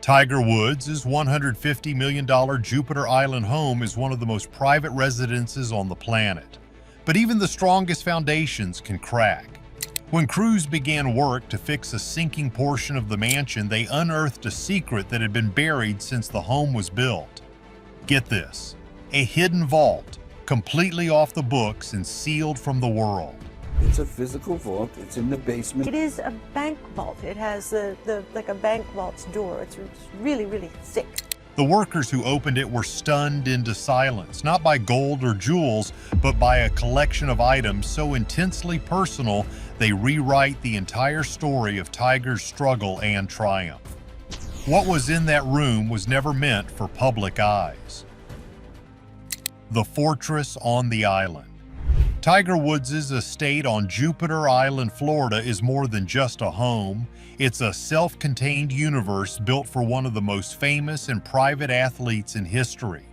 Tiger Woods' $150 million Jupiter Island home is one of the most private residences on the planet. But even the strongest foundations can crack. When crews began work to fix a sinking portion of the mansion, they unearthed a secret that had been buried since the home was built. Get this, a hidden vault, completely off the books and sealed from the world. It's a physical vault. It's in the basement. It is a bank vault. It has like a bank vault's door. It's really, really thick. The workers who opened it were stunned into silence, not by gold or jewels, but by a collection of items so intensely personal they rewrite the entire story of Tiger's struggle and triumph. What was in that room was never meant for public eyes. The fortress on the island. Tiger Woods' estate on Jupiter Island, Florida is more than just a home. It's a self-contained universe built for one of the most famous and private athletes in history.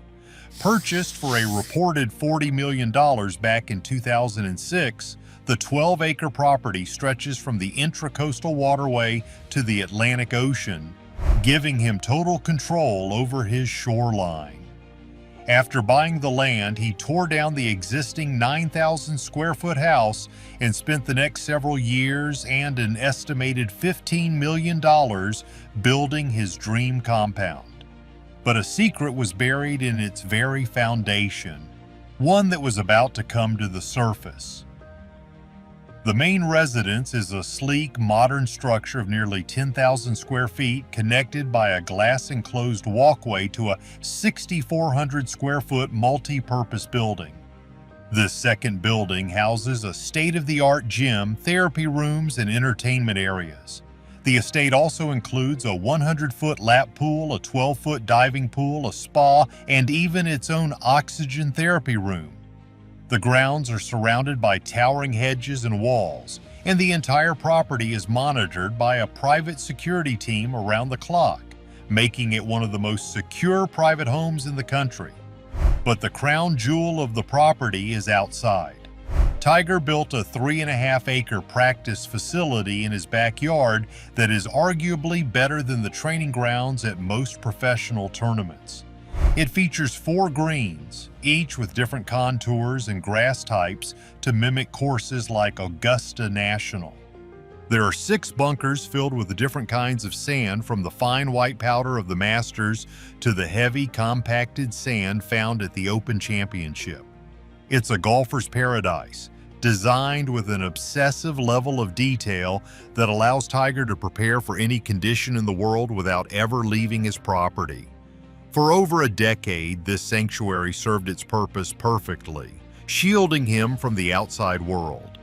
Purchased for a reported $40 million back in 2006, the 12-acre property stretches from the Intracoastal Waterway to the Atlantic Ocean, giving him total control over his shoreline. After buying the land, he tore down the existing 9,000 square foot house and spent the next several years and an estimated $15 million building his dream compound. But a secret was buried in its very foundation, one that was about to come to the surface. The main residence is a sleek, modern structure of nearly 10,000 square feet connected by a glass-enclosed walkway to a 6,400 square foot multi-purpose building. This second building houses a state-of-the-art gym, therapy rooms, and entertainment areas. The estate also includes a 100-foot lap pool, a 12-foot diving pool, a spa, and even its own oxygen therapy room. The grounds are surrounded by towering hedges and walls, and the entire property is monitored by a private security team around the clock, making it one of the most secure private homes in the country. But the crown jewel of the property is outside. Tiger built a 3.5-acre practice facility in his backyard that is arguably better than the training grounds at most professional tournaments. It features 4 greens, each with different contours and grass types to mimic courses like Augusta National. There are 6 bunkers filled with different kinds of sand, from the fine white powder of the Masters to the heavy compacted sand found at the Open Championship. It's a golfer's paradise, designed with an obsessive level of detail that allows Tiger to prepare for any condition in the world without ever leaving his property. For over a decade, this sanctuary served its purpose perfectly, shielding him from the outside world.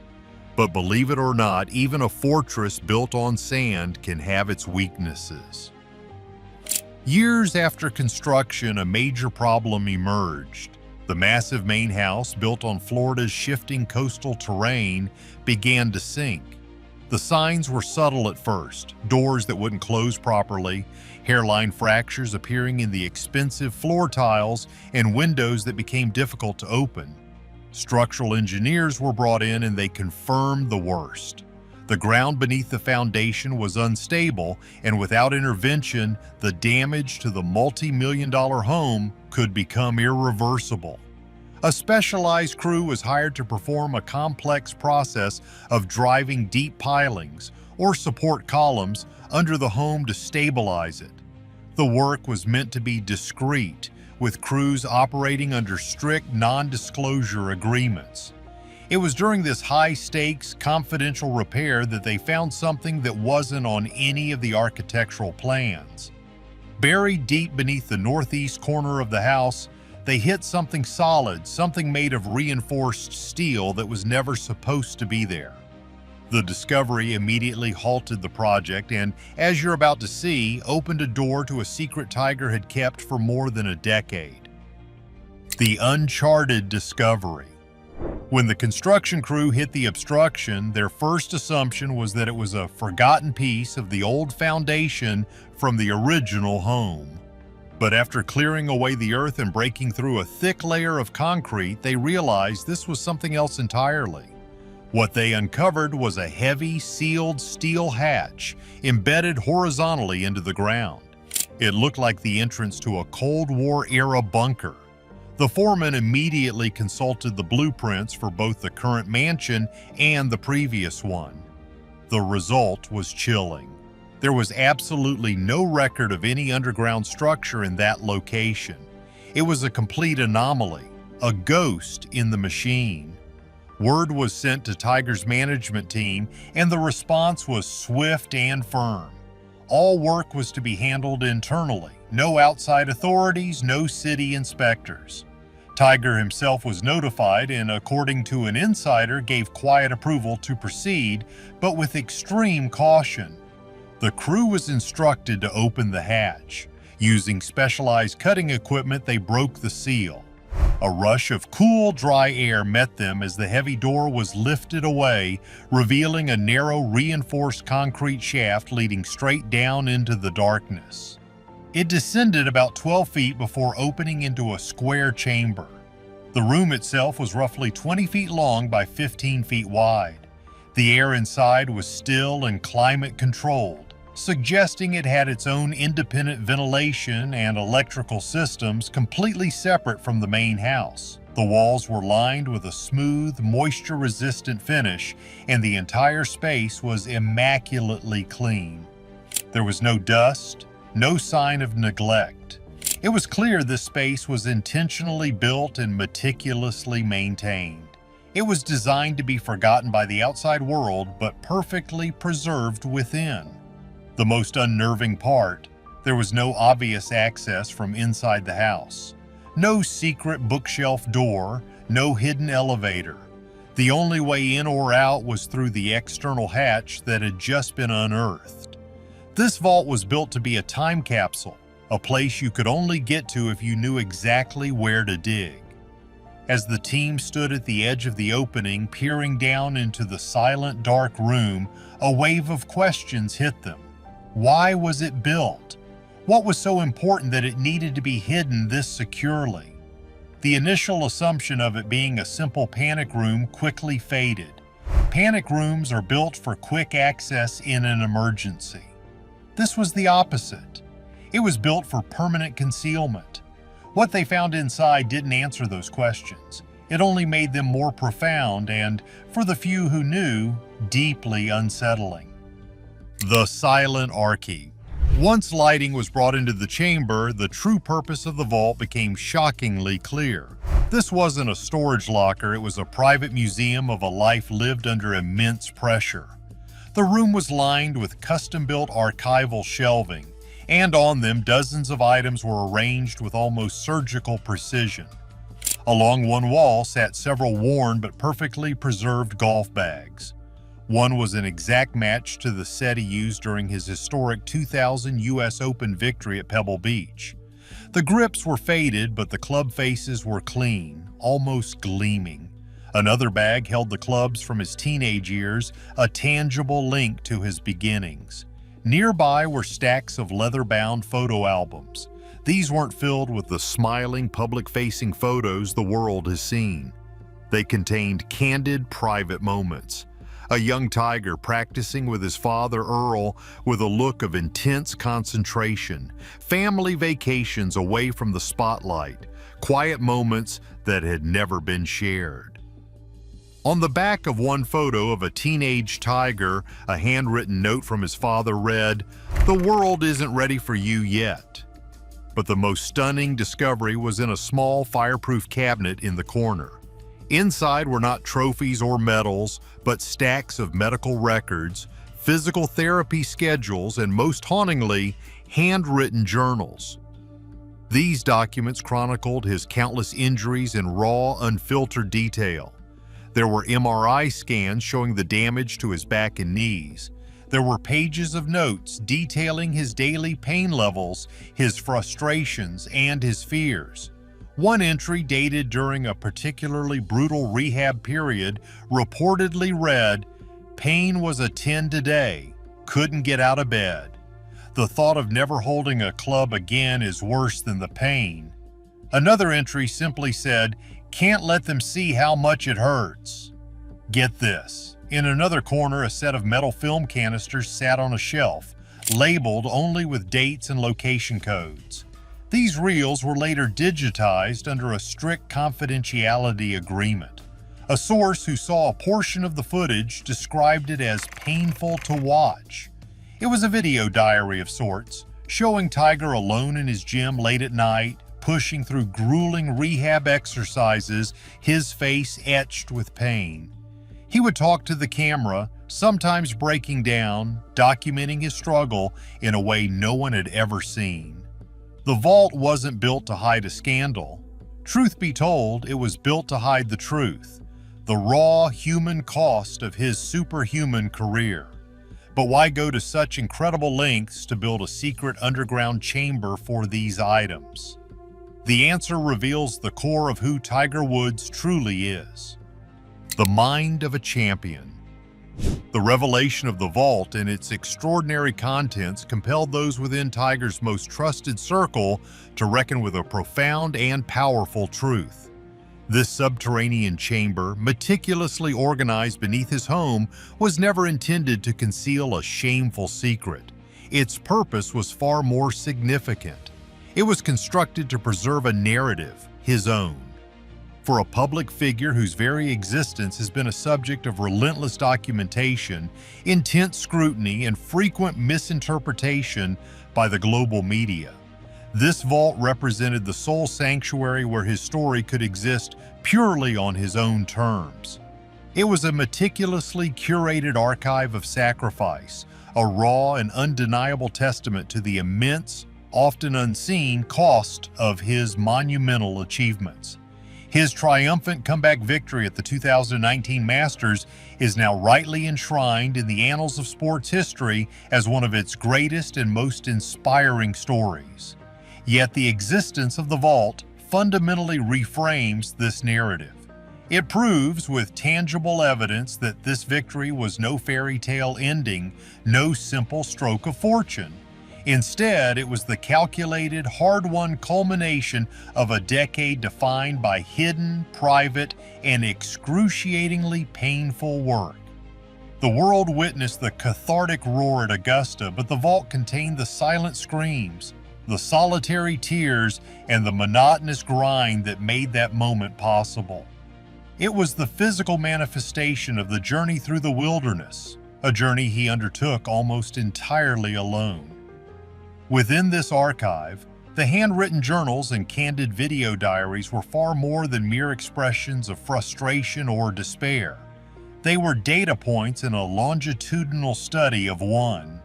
But believe it or not, even a fortress built on sand can have its weaknesses. Years after construction, a major problem emerged. The massive main house, built on Florida's shifting coastal terrain, began to sink. The signs were subtle at first: doors that wouldn't close properly, hairline fractures appearing in the expensive floor tiles, and windows that became difficult to open. Structural engineers were brought in and they confirmed the worst. The ground beneath the foundation was unstable, and without intervention, the damage to the multi-million-dollar home could become irreversible. A specialized crew was hired to perform a complex process of driving deep pilings or support columns under the home to stabilize it. The work was meant to be discreet, with crews operating under strict non-disclosure agreements. It was during this high-stakes, confidential repair that they found something that wasn't on any of the architectural plans. Buried deep beneath the northeast corner of the house, they hit something solid, something made of reinforced steel that was never supposed to be there. The discovery immediately halted the project and, as you're about to see, opened a door to a secret Tiger had kept for more than a decade. The uncharted discovery. When the construction crew hit the obstruction, their first assumption was that it was a forgotten piece of the old foundation from the original home. But after clearing away the earth and breaking through a thick layer of concrete, they realized this was something else entirely. What they uncovered was a heavy, sealed steel hatch embedded horizontally into the ground. It looked like the entrance to a Cold War-era bunker. The foreman immediately consulted the blueprints for both the current mansion and the previous one. The result was chilling. There was absolutely no record of any underground structure in that location. It was a complete anomaly, a ghost in the machine. Word was sent to Tiger's management team, and the response was swift and firm. All work was to be handled internally. No outside authorities, no city inspectors. Tiger himself was notified and, according to an insider, gave quiet approval to proceed, but with extreme caution. The crew was instructed to open the hatch. Using specialized cutting equipment, they broke the seal. A rush of cool, dry air met them as the heavy door was lifted away, revealing a narrow, reinforced concrete shaft leading straight down into the darkness. It descended about 12 feet before opening into a square chamber. The room itself was roughly 20 feet long by 15 feet wide. The air inside was still and climate-controlled, suggesting it had its own independent ventilation and electrical systems completely separate from the main house. The walls were lined with a smooth, moisture-resistant finish, and the entire space was immaculately clean. There was no dust, no sign of neglect. It was clear this space was intentionally built and meticulously maintained. It was designed to be forgotten by the outside world, but perfectly preserved within. The most unnerving part, there was no obvious access from inside the house. No secret bookshelf door, no hidden elevator. The only way in or out was through the external hatch that had just been unearthed. This vault was built to be a time capsule, a place you could only get to if you knew exactly where to dig. As the team stood at the edge of the opening, peering down into the silent, dark room, a wave of questions hit them. Why was it built? What was so important that it needed to be hidden this securely? The initial assumption of it being a simple panic room quickly faded. Panic rooms are built for quick access in an emergency. This was the opposite. It was built for permanent concealment. What they found inside didn't answer those questions. It only made them more profound and, for the few who knew, deeply unsettling. The Silent Archive. Once lighting was brought into the chamber, the true purpose of the vault became shockingly clear. This wasn't a storage locker, it was a private museum of a life lived under immense pressure. The room was lined with custom-built archival shelving, and on them dozens of items were arranged with almost surgical precision. Along one wall sat several worn but perfectly preserved golf bags. One was an exact match to the set he used during his historic 2000 U.S. Open victory at Pebble Beach. The grips were faded, but the club faces were clean, almost gleaming. Another bag held the clubs from his teenage years, a tangible link to his beginnings. Nearby were stacks of leather-bound photo albums. These weren't filled with the smiling, public-facing photos the world has seen. They contained candid, private moments. A young Tiger practicing with his father Earl with a look of intense concentration, family vacations away from the spotlight, quiet moments that had never been shared. On the back of one photo of a teenage Tiger, a handwritten note from his father read, "The world isn't ready for you yet." But the most stunning discovery was in a small fireproof cabinet in the corner. Inside were not trophies or medals, but stacks of medical records, physical therapy schedules, and most hauntingly, handwritten journals. These documents chronicled his countless injuries in raw, unfiltered detail. There were MRI scans showing the damage to his back and knees. There were pages of notes detailing his daily pain levels, his frustrations, and his fears. One entry dated during a particularly brutal rehab period reportedly read, "Pain was a 10 today, couldn't get out of bed. The thought of never holding a club again is worse than the pain." Another entry simply said, "Can't let them see how much it hurts." Get this. In another corner, a set of metal film canisters sat on a shelf, labeled only with dates and location codes. These reels were later digitized under a strict confidentiality agreement. A source who saw a portion of the footage described it as painful to watch. It was a video diary of sorts, showing Tiger alone in his gym late at night, pushing through grueling rehab exercises, his face etched with pain. He would talk to the camera, sometimes breaking down, documenting his struggle in a way no one had ever seen. The vault wasn't built to hide a scandal. Truth be told, it was built to hide the truth, the raw human cost of his superhuman career. But why go to such incredible lengths to build a secret underground chamber for these items? The answer reveals the core of who Tiger Woods truly is. The mind of a champion. The revelation of the vault and its extraordinary contents compelled those within Tiger's most trusted circle to reckon with a profound and powerful truth. This subterranean chamber, meticulously organized beneath his home, was never intended to conceal a shameful secret. Its purpose was far more significant. It was constructed to preserve a narrative, his own. For a public figure whose very existence has been a subject of relentless documentation, intense scrutiny, and frequent misinterpretation by the global media, this vault represented the sole sanctuary where his story could exist purely on his own terms. It was a meticulously curated archive of sacrifice, a raw and undeniable testament to the immense, often unseen, cost of his monumental achievements. His triumphant comeback victory at the 2019 Masters is now rightly enshrined in the annals of sports history as one of its greatest and most inspiring stories. Yet the existence of the vault fundamentally reframes this narrative. It proves with tangible evidence that this victory was no fairy tale ending, no simple stroke of fortune. Instead, it was the calculated, hard-won culmination of a decade defined by hidden, private, and excruciatingly painful work. The world witnessed the cathartic roar at Augusta, but the vault contained the silent screams, the solitary tears, and the monotonous grind that made that moment possible. It was the physical manifestation of the journey through the wilderness, a journey he undertook almost entirely alone. Within this archive, the handwritten journals and candid video diaries were far more than mere expressions of frustration or despair. They were data points in a longitudinal study of one.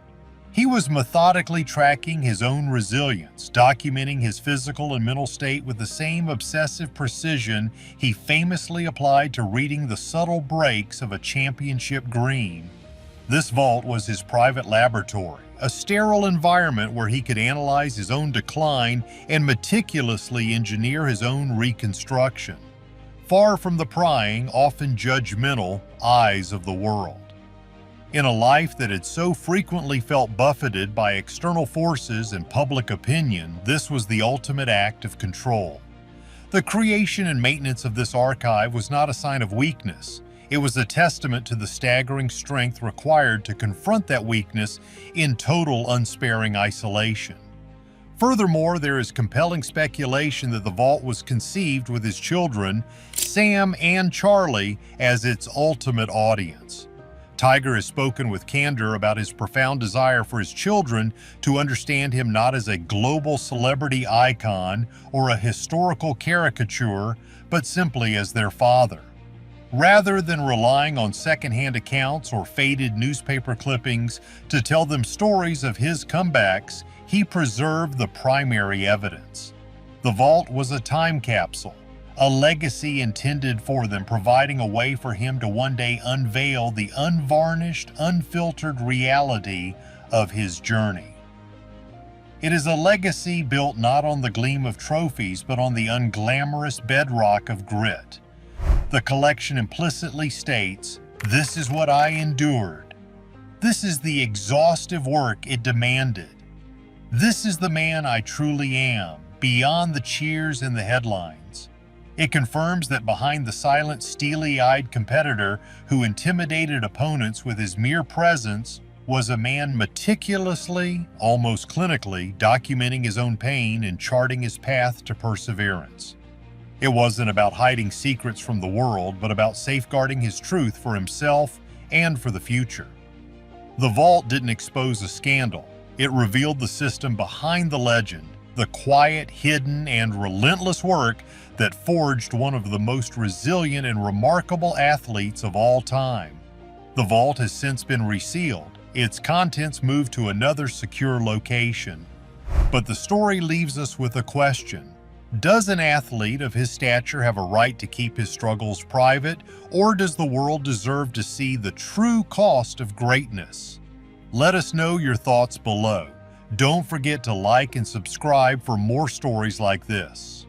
He was methodically tracking his own resilience, documenting his physical and mental state with the same obsessive precision he famously applied to reading the subtle breaks of a championship green. This vault was his private laboratory, a sterile environment where he could analyze his own decline and meticulously engineer his own reconstruction, far from the prying, often judgmental eyes of the world. In a life that had so frequently felt buffeted by external forces and public opinion, this was the ultimate act of control. The creation and maintenance of this archive was not a sign of weakness. It was a testament to the staggering strength required to confront that weakness in total unsparing isolation. Furthermore, there is compelling speculation that the vault was conceived with his children, Sam and Charlie, as its ultimate audience. Tiger has spoken with candor about his profound desire for his children to understand him not as a global celebrity icon or a historical caricature, but simply as their father. Rather than relying on secondhand accounts or faded newspaper clippings to tell them stories of his comebacks, he preserved the primary evidence. The vault was a time capsule, a legacy intended for them, providing a way for him to one day unveil the unvarnished, unfiltered reality of his journey. It is a legacy built not on the gleam of trophies, but on the unglamorous bedrock of grit. The collection implicitly states, "This is what I endured. This is the exhaustive work it demanded. This is the man I truly am, beyond the cheers and the headlines." It confirms that behind the silent, steely-eyed competitor who intimidated opponents with his mere presence was a man meticulously, almost clinically, documenting his own pain and charting his path to perseverance. It wasn't about hiding secrets from the world, but about safeguarding his truth for himself and for the future. The vault didn't expose a scandal. It revealed the system behind the legend, the quiet, hidden, and relentless work that forged one of the most resilient and remarkable athletes of all time. The vault has since been resealed, its contents moved to another secure location. But the story leaves us with a question. Does an athlete of his stature have a right to keep his struggles private, or does the world deserve to see the true cost of greatness? Let us know your thoughts below. Don't forget to like and subscribe for more stories like this.